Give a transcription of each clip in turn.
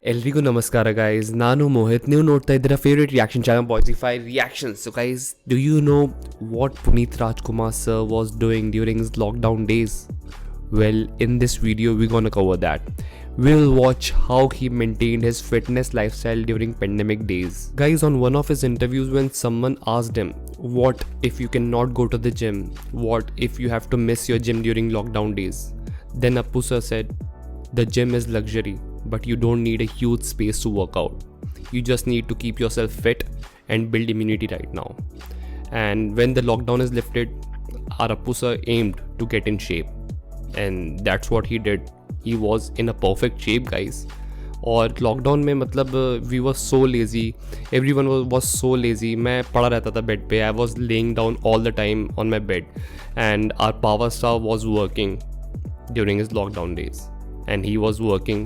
ಎಲ್ರಿಗೂ ನಮಸ್ಕಾರ ಗೈಸ್, ನಾನು ಮೋಹಿತ್. ನೀವು ನೋಡ್ತಾ ಇದ್ದೀರಾ favourite reaction channel Boysify reactions. So guys, do you know what Puneeth Rajkumar sir was doing during his lockdown days? Well, in this video we're gonna cover that. We'll watch how he maintained his fitness lifestyle during pandemic days. Guys, on one of his interviews when someone asked him, what if you cannot go to the gym? What if you have to miss your gym during lockdown days? Then Appu sir said, the gym is luxury, but you don't need a huge space to work out. You just need to keep yourself fit and build immunity right now. And when the lockdown is lifted, our Appu sir aimed to get in shape. And that's what he did. He was in a perfect shape, guys. और lockdown में मतलब we was so lazy, every one was so lazy. मैं पड़ा रहता था bed पे. I was laying down all the time on my bed. And our power star was working during his lockdown days, and he was working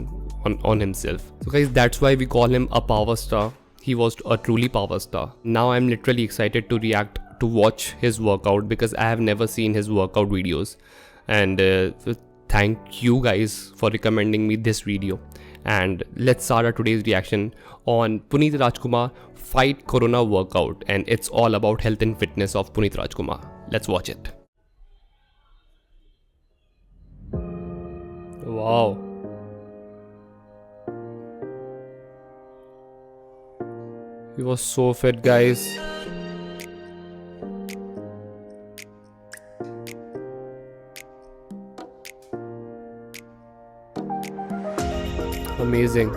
on himself. So guys, that's why we call him a power star. He was a truly power star. Now I'm literally excited to react to watch his workout because I have never seen his workout videos. And thank you guys for recommending me this video. And let's start our today's reaction on Puneet Rajkumar Fight Corona workout. And it's all about health and fitness of Puneet Rajkumar. Let's watch it. Wow. He was so fit, guys. Amazing.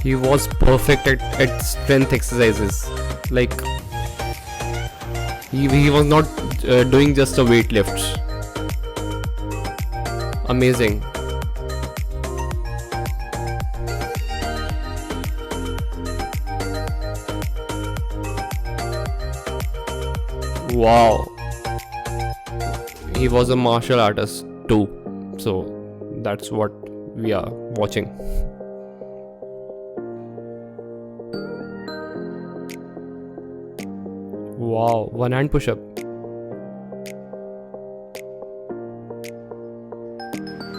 He was perfect at strength exercises. Like he was not doing just a weight lifts. Amazing. Wow. He was a martial artist too. So that's what we are watching. Wow, one hand push-up.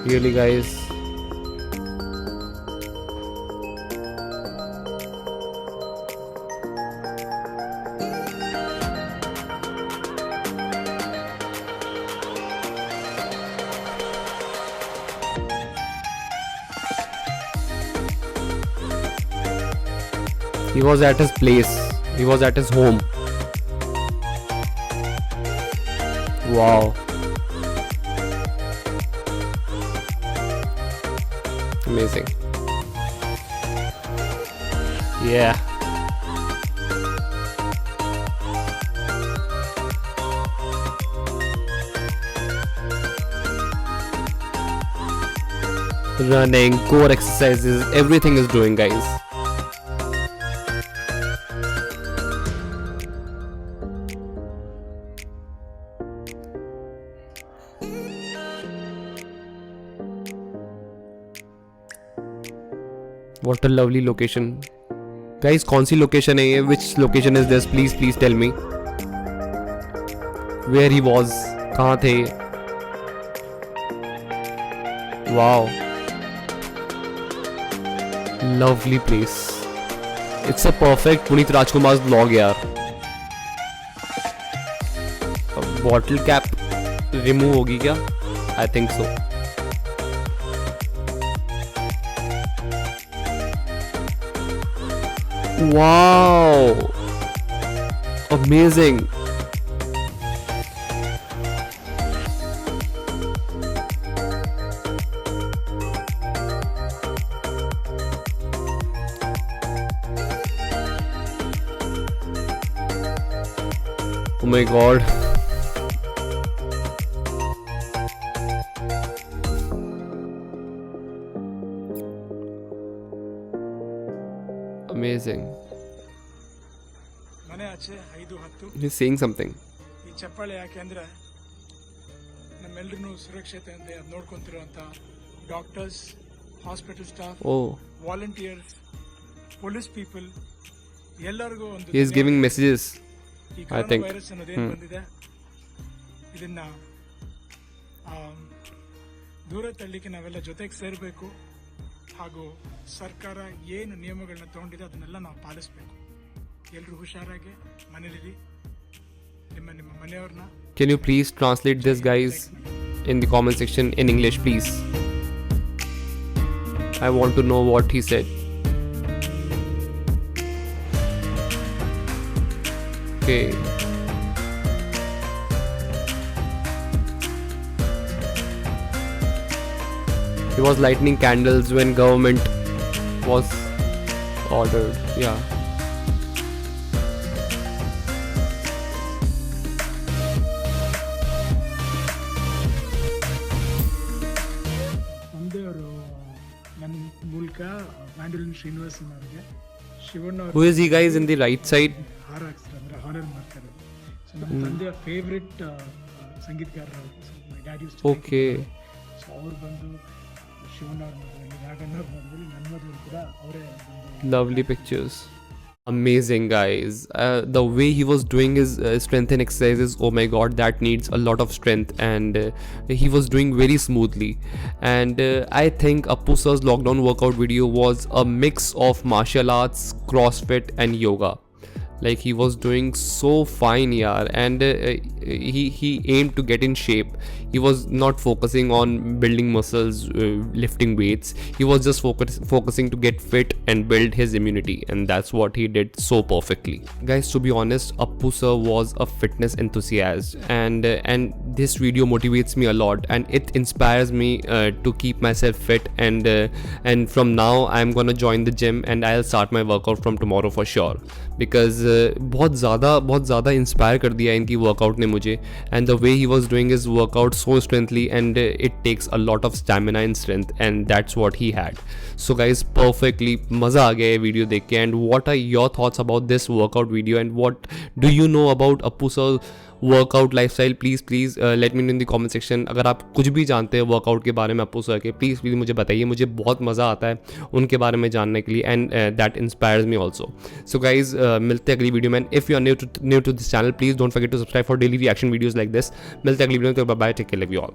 Really, guys. He was at his place. He was at his home. Wow. Amazing. Yeah. Running, core exercises, everything is doing, guys. What a lovely location. Guys, कौन सी location है ये? Which location is this? Please tell me. Where he was? कहाँ थे? Wow. Lovely place. It's a perfect Puneet Rajkumar's vlog यार. Bottle cap remove होगी क्या? I think so. Wow, amazing. Oh my god. Amazing. ಆಚೆ 5:10. He's saying something. ಈ ಚಪ್ಪಾಳೆ ಯಾಕೆ ಅಂದರೆ ನಮ್ಮೆಲ್ಲರೂ ಸುರಕ್ಷತೆಯಿಂದ ನೋಡ್ಕೊಂತಿರುವಂಥ doctors, hospital staff, Oh, volunteers, police people ಎಲ್ಲರಿಗೂ ಒಂದು he is giving messages. ಈ I ಕೊರೋನಾ think. ವೈರಸ್ ಅನ್ನೋದೇನು ಬಂದಿದೆ ಇದನ್ನ ದೂರ ತಳ್ಳಿಕ್ಕೆ ನಾವೆಲ್ಲ ಜೊತೆಗೆ ಸೇರಬೇಕು. ಹಾಗೂ ಸರ್ಕಾರ ಏನು ನಿಯಮಗಳನ್ನ ತಗೊಂಡಿದೆ ಅದನ್ನೆಲ್ಲ ನಾವು ಪಾಲಿಸಬೇಕು. ಎಲ್ಲರೂ ಹುಷಾರಾಗಿ ಮನೇಲಿರಿ. ನಿಮ್ಮ ನಿಮ್ಮ ಮನೆಯವ್ರನ್ನ Can you please translate this, guys, in the comment section in English, please? I want to know what he said. Okay. He was lighting candles when government was ordered. Yeah. ತಂದೆಯವರು ನನ್ನ ಮೂಲಕ ಮ್ಯಾಂಡಲಿನ್ ಶ್ರೀನಿವಾಸನ್ ಅವರಿಗೆ Shivanna Who is he, guys, in the right side? ಹಾರ ಹಾಕ್ಸ್ತಾರೆ, ಅಂದರೆ honour ಮಾಡ್ತಾರೆ. So ನಮ್ಮ ತಂದೆಯ favourite ಸಂಗೀತಗಾರರು ಅವರು. So my dad use to Okay. So ಅವ್ರು ಬಂದು ಶಿವಣ್ಣ ಅವ್ರ ಮದುವೆಯಲ್ಲಿ, ನಾಗಣ್ಣ ಅವ್ರ ಮದುವೆಯಲ್ಲಿ, ನನ್ನ ಮದುವೆಯಲ್ಲಿ ಕೂಡ ಅವರೇ ಬಂದು Lovely pictures. Amazing, guys. The way he was doing his strength and exercises, oh my god, that needs a lot of strength, and he was doing very smoothly. And I think Appu sir's lockdown workout video was a mix of martial arts, CrossFit, and yoga. Like, he was doing so fine, yeah, and he aimed to get in shape. He was not focusing on building muscles, lifting weights. He was just focusing to get fit and build his immunity, and that's what he did so perfectly. Guys, to be honest, Appu sir was a fitness enthusiast, and this video motivates me a lot, and it inspires me to keep myself fit, and from now I'm gonna join the gym, and I'll start my workout from tomorrow for sure, because बहुत ज़्यादा inspire कर दिया इनकी workout ने मुझे. And the way he was doing his workout so strengthly, and it takes a lot of stamina and strength, and that's what he had. So guys, perfectly मज़ा आ गया ये वीडियो देख के. And what are your thoughts about this workout video, and what do you know about Appu sir workout lifestyle? Please let me know in the comment section. अगर आप कुछ भी जानते हैं वर्कआउट के बारे में अप्पू सर के, प्लीज़ मुझे बताइए. मुझे बहुत मज़ा आता है उनके बारे में जानने के लिए, and that inspires me also. So guys, मिलते हैं अगली वीडियो में. If you are new to this channel, please don't forget to subscribe for daily reaction videos like this. मिलते हैं अगली वीडियो में. Bye, take care, love you all.